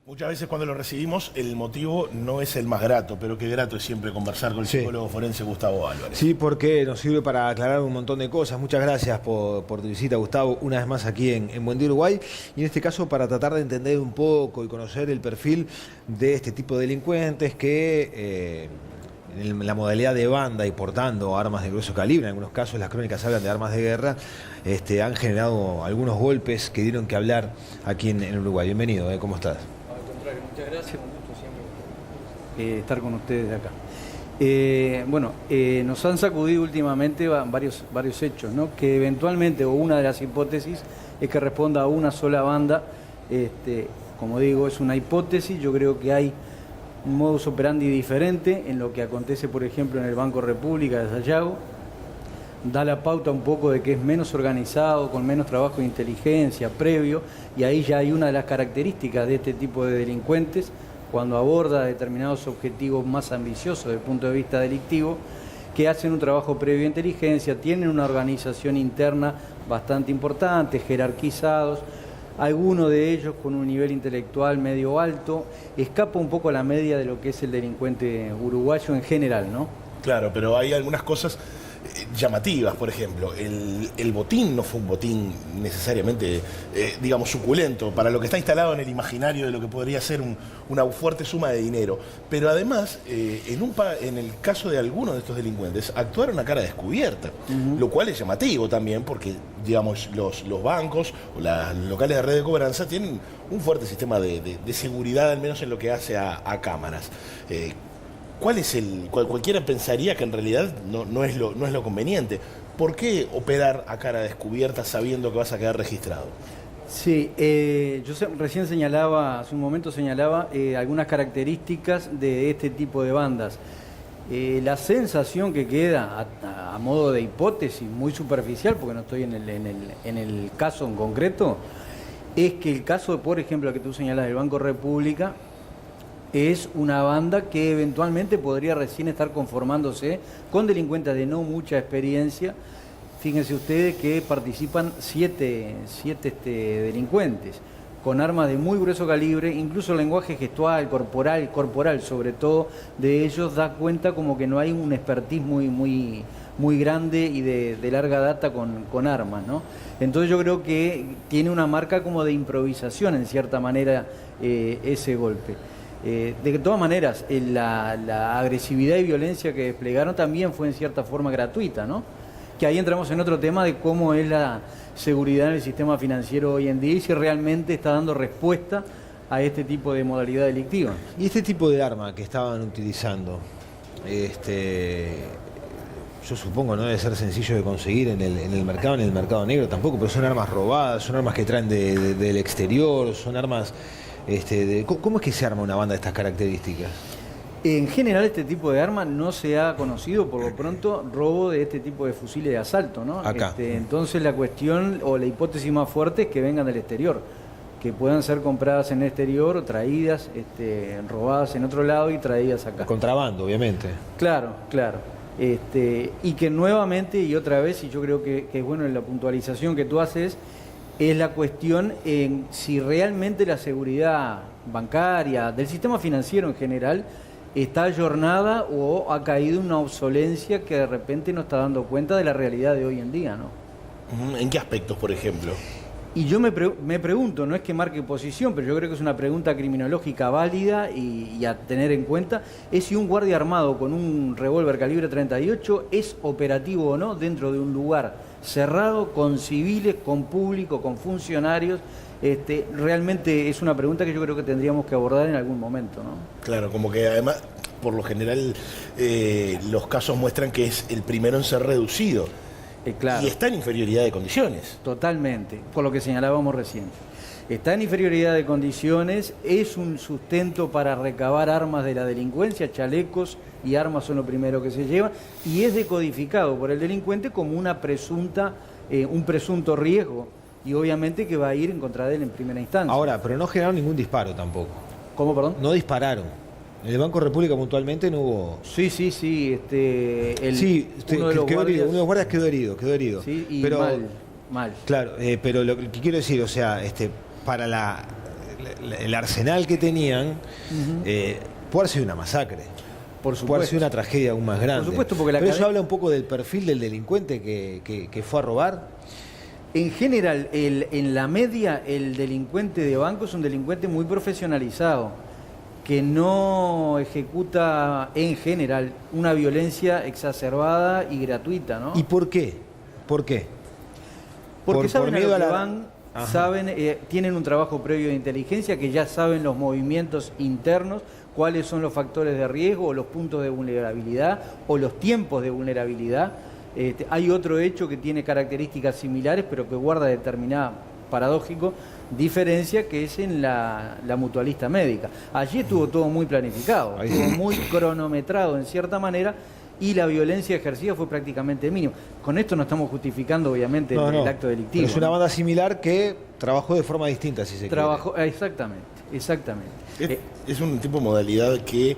Muchas veces cuando lo recibimos el motivo no es el más grato, pero qué grato es siempre conversar con el psicólogo forense Gustavo Álvarez. Sí, porque nos sirve para aclarar un montón de cosas. Muchas gracias por tu visita, Gustavo, una vez más aquí en Buen Día Uruguay. Y en este caso para tratar de entender un poco y conocer el perfil de este tipo de delincuentes que en la modalidad de banda y portando armas de grueso calibre, en algunos casos las crónicas hablan de armas de guerra, han generado algunos golpes que dieron que hablar aquí en Uruguay. Bienvenido, ¿cómo estás? Muchas gracias, un gusto siempre estar con ustedes acá. Nos han sacudido últimamente varios hechos, ¿no? Que eventualmente, o una de las hipótesis, es que responda a una sola banda. Como digo, es una hipótesis. Yo creo que hay un modus operandi diferente en lo que acontece, por ejemplo, en el Banco República de Sayago. Da la pauta un poco de que es menos organizado, con menos trabajo de inteligencia previo, y ahí ya hay una de las características de este tipo de delincuentes, cuando aborda determinados objetivos más ambiciosos desde el punto de vista delictivo, que hacen un trabajo previo de inteligencia, tienen una organización interna bastante importante, jerarquizados, algunos de ellos con un nivel intelectual medio alto, escapa un poco a la media de lo que es el delincuente uruguayo en general, ¿no? Claro, pero hay algunas cosas llamativas. Por ejemplo, el botín no fue un botín necesariamente, digamos, suculento para lo que está instalado en el imaginario de lo que podría ser una fuerte suma de dinero. Pero además, en el caso de algunos de estos delincuentes, actuaron a cara descubierta, lo cual es llamativo también porque, digamos, los bancos o los locales de red de cobranza tienen un fuerte sistema de seguridad, al menos en lo que hace a cámaras. Cualquiera pensaría que en realidad no es lo conveniente. ¿Por qué operar a cara descubierta sabiendo que vas a quedar registrado? Sí, recién hace un momento señalaba algunas características de este tipo de bandas. La sensación que queda a modo de hipótesis muy superficial, porque no estoy en el caso en concreto, es que el caso, por ejemplo, que tú señalas del Banco República, es una banda que eventualmente podría recién estar conformándose con delincuentes de no mucha experiencia. Fíjense ustedes que participan siete delincuentes con armas de muy grueso calibre, incluso el lenguaje gestual, corporal sobre todo, de ellos da cuenta como que no hay un expertise muy grande y de larga data con armas, ¿no? Entonces yo creo que tiene una marca como de improvisación en cierta manera ese golpe. De todas maneras, la agresividad y violencia que desplegaron también fue en cierta forma gratuita, ¿no? Que ahí entramos en otro tema de cómo es la seguridad en el sistema financiero hoy en día y si realmente está dando respuesta a este tipo de modalidad delictiva. Y este tipo de arma que estaban utilizando, yo supongo no debe ser sencillo de conseguir en el mercado negro tampoco, pero son armas robadas, son armas que traen del exterior, son armas... ¿Cómo es que se arma una banda de estas características? En general este tipo de arma no se ha conocido, por lo pronto, robo de este tipo de fusiles de asalto, ¿no? Acá. Entonces la cuestión o la hipótesis más fuerte es que vengan del exterior, que puedan ser compradas en el exterior o traídas, robadas en otro lado y traídas acá. Contrabando, obviamente. Claro. Y que nuevamente y otra vez, y yo creo que es bueno en la puntualización que tú haces, es la cuestión en si realmente la seguridad bancaria, del sistema financiero en general, está ayornada o ha caído una obsolencia que de repente no está dando cuenta de la realidad de hoy en día, ¿no? ¿En qué aspectos, por ejemplo? Y yo me pregunto, no es que marque posición, pero yo creo que es una pregunta criminológica válida y a tener en cuenta, es si un guardia armado con un revólver calibre 38 es operativo o no dentro de un lugar cerrado, con civiles, con público, con funcionarios. Realmente es una pregunta que yo creo que tendríamos que abordar en algún momento, ¿no? Claro, como que además, por lo general, los casos muestran que es el primero en ser reducido. Claro. Y está en inferioridad de condiciones. Totalmente, por lo que señalábamos recién. Está en inferioridad de condiciones, es un sustento para recabar armas de la delincuencia, chalecos y armas son lo primero que se llevan, y es decodificado por el delincuente como un presunto riesgo, y obviamente que va a ir en contra de él en primera instancia. Ahora, pero no generaron ningún disparo tampoco. ¿Cómo, perdón? No dispararon. En el Banco República puntualmente no hubo... Sí. Uno de los guardias quedó herido. Sí, y pero, mal. Claro, pero lo que quiero decir, o sea, para la el arsenal que tenían, puede haber sido una masacre. Por supuesto. Puede haber sido una tragedia aún más grande. Por supuesto, porque Pero eso habla un poco del perfil del delincuente que fue a robar. En general, en la media, el delincuente de banco es un delincuente muy profesionalizado, que no ejecuta en general una violencia exacerbada y gratuita, ¿no? ¿Y por qué? ¿Por qué? Porque saben miedo a lo a que la... van, Ajá. saben, tienen un trabajo previo de inteligencia, que ya saben los movimientos internos, cuáles son los factores de riesgo o los puntos de vulnerabilidad o los tiempos de vulnerabilidad. Hay otro hecho que tiene características similares, pero que guarda determinada, paradójico, diferencia, que es en la mutualista médica. Allí estuvo todo muy planificado, estuvo muy cronometrado en cierta manera, y la violencia ejercida fue prácticamente mínima. Con esto no estamos justificando, obviamente, el acto delictivo. Pero es una banda similar que trabajó de forma distinta, si se quiere. Exactamente. Es un tipo de modalidad que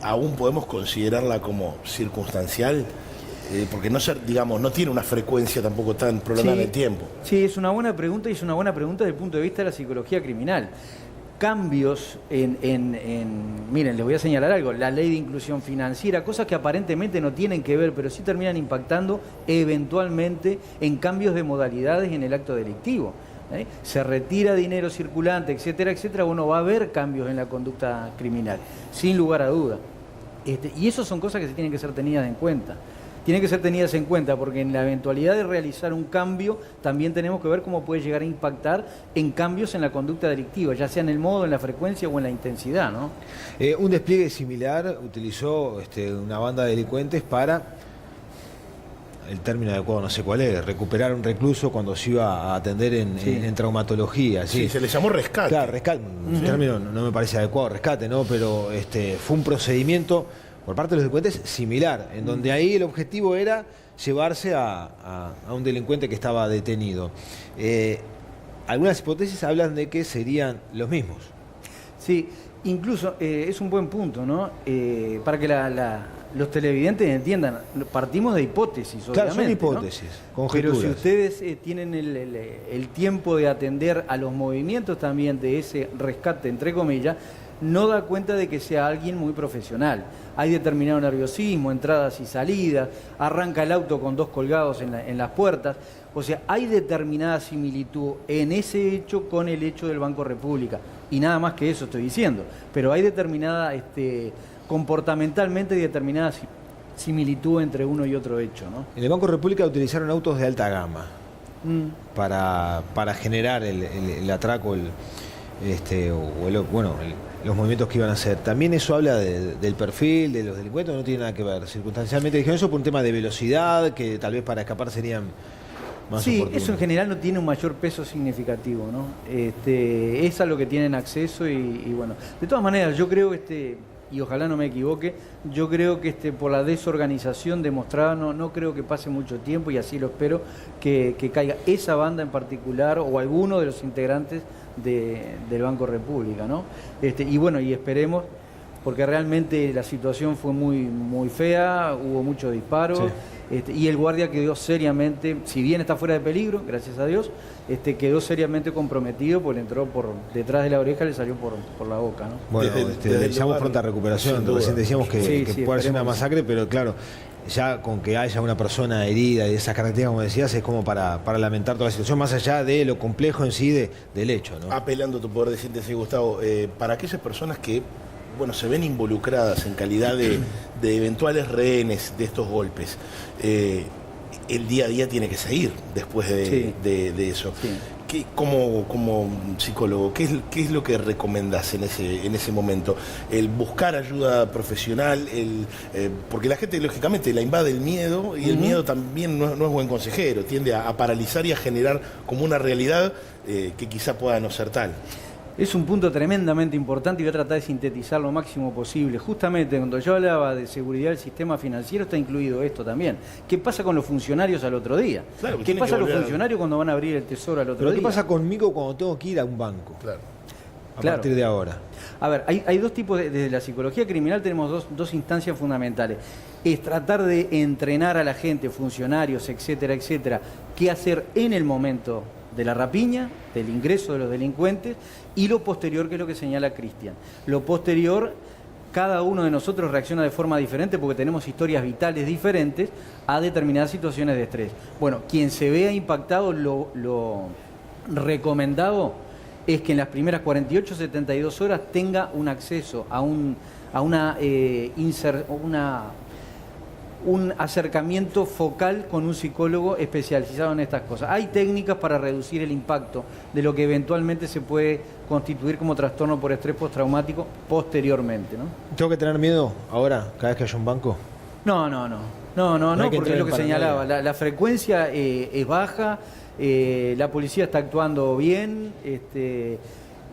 aún podemos considerarla como circunstancial, porque no tiene una frecuencia tampoco tan prolongada en el tiempo. Sí, es una buena pregunta, y es una buena pregunta desde el punto de vista de la psicología criminal. Cambios miren, les voy a señalar algo, la ley de inclusión financiera, cosas que aparentemente no tienen que ver, pero sí terminan impactando eventualmente en cambios de modalidades en el acto delictivo. Se retira dinero circulante, etcétera, etcétera, uno va a ver cambios en la conducta criminal, sin lugar a duda. Y eso son cosas que se tienen que ser tenidas en cuenta. Tienen que ser tenidas en cuenta porque en la eventualidad de realizar un cambio también tenemos que ver cómo puede llegar a impactar en cambios en la conducta delictiva, ya sea en el modo, en la frecuencia o en la intensidad, ¿no? Un despliegue similar utilizó una banda de delincuentes para, el término adecuado no sé cuál es, recuperar un recluso cuando se iba a atender en traumatología. Sí, se le llamó rescate. Claro, rescate, un término no me parece adecuado, rescate, ¿no? Pero fue un procedimiento por parte de los delincuentes similar, en donde ahí el objetivo era llevarse a un delincuente que estaba detenido. Algunas hipótesis hablan de que serían los mismos. Sí, incluso es un buen punto, ¿no? Para que los televidentes entiendan, partimos de hipótesis, claro, obviamente, son hipótesis, ¿no? conjeturas. Pero si ustedes tienen el tiempo de atender a los movimientos también de ese rescate, entre comillas, no da cuenta de que sea alguien muy profesional. Hay determinado nerviosismo, entradas y salidas, arranca el auto con 2 colgados en las puertas. O sea, hay determinada similitud en ese hecho con el hecho del Banco República. Y nada más que eso estoy diciendo. Pero hay determinada, comportamentalmente determinada similitud entre uno y otro hecho, ¿no? En el Banco República utilizaron autos de alta gama para generar el atraco, los movimientos que iban a hacer. También eso habla del perfil de los delincuentes, no tiene nada que ver. Circunstancialmente dijeron eso por un tema de velocidad, que tal vez para escapar serían más oportunos. Eso en general no tiene un mayor peso significativo, ¿no? Es a lo que tienen acceso y bueno. De todas maneras, yo creo, y ojalá no me equivoque, yo creo que por la desorganización demostrada, no creo que pase mucho tiempo, y así lo espero, que caiga esa banda en particular o alguno de los integrantes del Banco República, ¿no? Y bueno, y esperemos, porque realmente la situación fue muy, muy fea, hubo muchos disparos, y el guardia quedó seriamente, si bien está fuera de peligro, gracias a Dios, quedó seriamente comprometido, porque entró por detrás de la oreja, le salió por la boca, ¿no? Bueno, deseamos pronta recuperación. Recién decíamos que puede ser una masacre, pero claro, ya con que haya una persona herida y de esas características, como decías, es como para lamentar toda la situación, más allá de lo complejo en sí del hecho, ¿no? Apelando a tu poder de síntesis, Gustavo, para aquellas personas que se ven involucradas en calidad de eventuales rehenes de estos golpes, el día a día tiene que seguir después de eso. Sí. Como psicólogo, ¿qué es lo que recomendás en ese momento? El buscar ayuda profesional, porque la gente lógicamente la invade el miedo, y el miedo también no es buen consejero, tiende a paralizar y a generar como una realidad que quizá pueda no ser tal. Es un punto tremendamente importante y voy a tratar de sintetizar lo máximo posible. Justamente cuando yo hablaba de seguridad del sistema financiero está incluido esto también. ¿Qué pasa con los funcionarios al otro día? Claro, ¿Qué pasa con los funcionarios cuando van a abrir el tesoro al otro día? ¿Qué pasa conmigo cuando tengo que ir a un banco? Claro. A partir de ahora. A ver, hay dos tipos desde la psicología criminal tenemos dos instancias fundamentales. Es tratar de entrenar a la gente, funcionarios, etcétera, etcétera, qué hacer en el momento de la rapiña, del ingreso de los delincuentes, y lo posterior, que es lo que señala Cristian. Lo posterior, cada uno de nosotros reacciona de forma diferente porque tenemos historias vitales diferentes a determinadas situaciones de estrés. Bueno, quien se vea impactado, lo recomendado es que en las primeras 48, 72 horas tenga un acceso a un acercamiento focal con un psicólogo especializado en estas cosas. Hay técnicas para reducir el impacto de lo que eventualmente se puede constituir como trastorno por estrés postraumático posteriormente, ¿no? ¿Tengo que tener miedo ahora, cada vez que haya un banco? No, porque es lo que señalaba. La frecuencia es baja, la policía está actuando bien,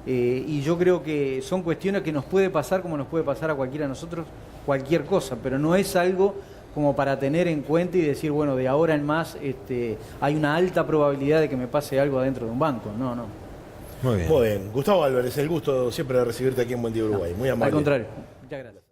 y yo creo que son cuestiones que nos puede pasar como nos puede pasar a cualquiera de nosotros, cualquier cosa, pero no es algo como para tener en cuenta y decir, bueno, de ahora en más hay una alta probabilidad de que me pase algo adentro de un banco. No. Muy bien. Muy bien. Gustavo Álvarez, el gusto siempre de recibirte aquí en Buen Día Uruguay. Muy amable. Al contrario. Muchas gracias.